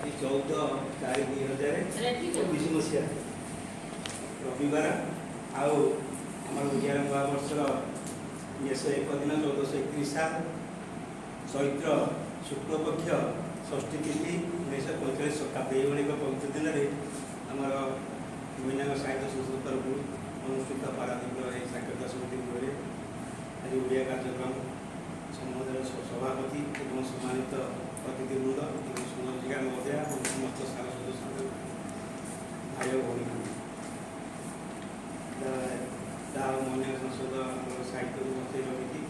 14/4/2024 मसीहा रविवार आउ आम ओडिया नवा वर्षर 1 दिन 1431 साल चैत्र शुक्लपक्ष षष्ठी तिथि 1945 शताब्दी ये पवित्र दिन में आमर मीनांग साहित्य संस्था तरफ अनुष्ठित पारादीप साक्षरता समिति गृह आज ओडिया कार्यक्रम संबंध सभापति और सम्मानित अतिथिवृंद सुनजिका महोदय और समस्त सार सदस्य भाई भौणी मन संसद साहित्य मत रखी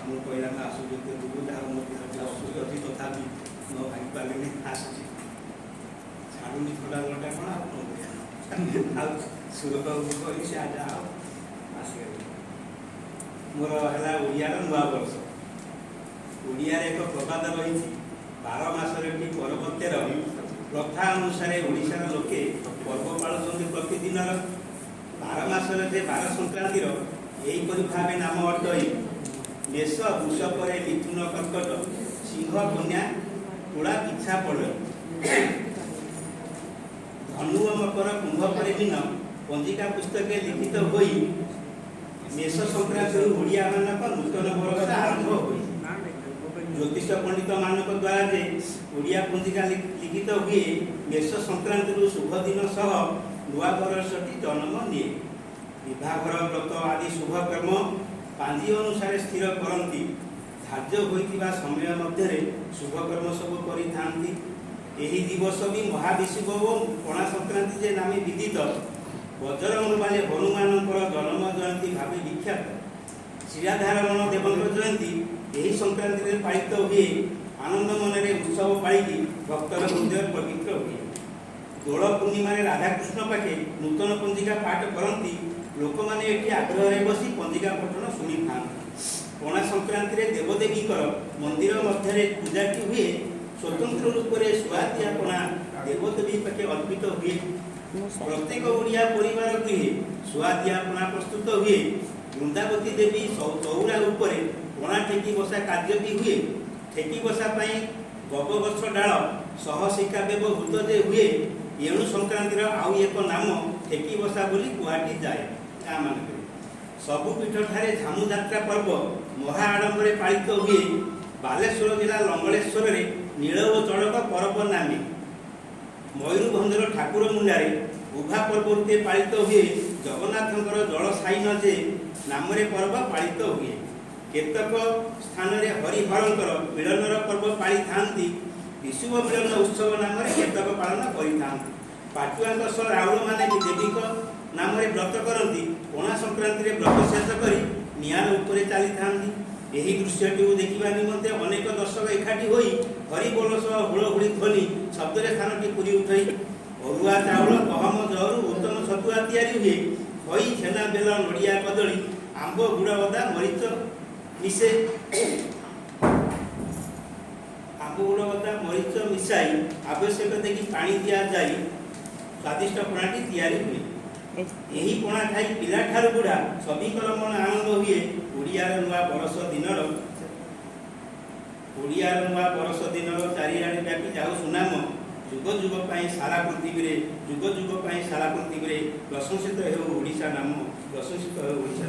आम कहला आसुचे असुविधा अच्छी तथापि न भागी पारे आसूँ छाड़ूनी थोड़ा घंटा कौन सुरभ कर आस मोर है ओडिया नुआ वर्ष ओडिया एक प्रबाद रही 12 मासरे पर्वतेर प्रथा अनुसार ओडिशार लोके पर्व पालुंट प्रतिदिन 12 मासरे 12 संक्रांतिर यहीपरि भाव नाम अटई मेष वृष पर मिथुन कर्कट सिंह कन्या तुला पिछा पड़ धनु मकर कुंभ पर दिन पंजिका पुस्तक लिखित हो मेष संक्रांति ओडिया मानक नूतन वर्ष आरंभ हो ज्योतिष पंडित मान द्वारा जे ओडिया पंजिका लिखित हुए मेष संक्रांति शुभ दिन सह नुआ वर्षटी जन्म निए विवाहर व्रत आदि शुभ कर्म पांजी अनुसार स्थिर करती धार्य होइतिबा समय मध्य शुभ कर्म सब करिथांती एही दिवस भी महाविषुव और पणा संक्रांति जे नामे विदित बजरंग बाले हनुमान जन्म जयंती भावे विख्यात श्रीराधारमण देवंकर जयंती यही संक्रांति पालित हुए आनंद मन में उत्सव पाली भक्तर हृदय पवित्र हुए दोल पूर्णिमा राधाकृष्ण पाखे नूतन पंजिका पाठ करती लोक मैंने आग्रह बसी पंजिका पठन शुणी था पणा संक्रांति देवदेवी मंदिर मध्य पूजाटी हुए स्वतंत्र रूप से सुआदिया पणा देवदेवी पाखे अर्पित हुए प्रत्येक ओडिया परिवार गृह सुआदिया पणा प्रस्तुत हुए वृंदावती देवी चौरा उपर पणा ठेकी बसा कार्य भी हुए ठेकी बसा गबगछ डाल सह शिका व्यवहृत जे हुए एणु संक्रांतिर आउ एक नाम ठेकी बसा बोली कुहाटी जाए गाँ मानक सबु पीठ ठारे झामु जात्रा पर्व महा आडंबर पालित हुए बालेश्वर जिला लंगलेश्वर नील और चढ़क पर्व नामे मयूरभंजर ठाकुर मुंडारे उभा पर्व रूपे पालित हुए जगन्नाथंकर जल साइन जे नाम पर्व पालित हुए केतक स्थान हरिहरंकर मिलनर पर्व पाली था विशुभ मिलन उत्सव नाम केतक पालन कर पाटुआ राउल मैंने देवी नाम व्रत करती पणा संक्रांति व्रत शेष कर निआर उपरे चली था यही दृश्यटी देखा निमंते अनेक दर्शक एकाठी हो हरिबोल सह हुड़हुड़ी ध्वनि शब्द स्थानटी पूरी उठाई अरुआ चाउल गहम जहरु उत्तम छतुआ तैयारी हुए खई छेना बेल नड़िया कदली आंब गुड़ अदा मरीच मिसे आंब गुड़ अदा मरीच मिसाई आवश्यक देखि पानी दिया जाए स्वादिष्ट पणाटी तैयारी हुए यही पणा खाई पिला ठारू बुढ़ा सभी मन आनंद हुए ओडियार नुआ बरस दिनर चारिआडे व्यापी जाऊ सुनाम जुग जुग सारा पृथ्वी प्रशंसित हो ओडिशा नाम प्रशंसित हो ओडिशा।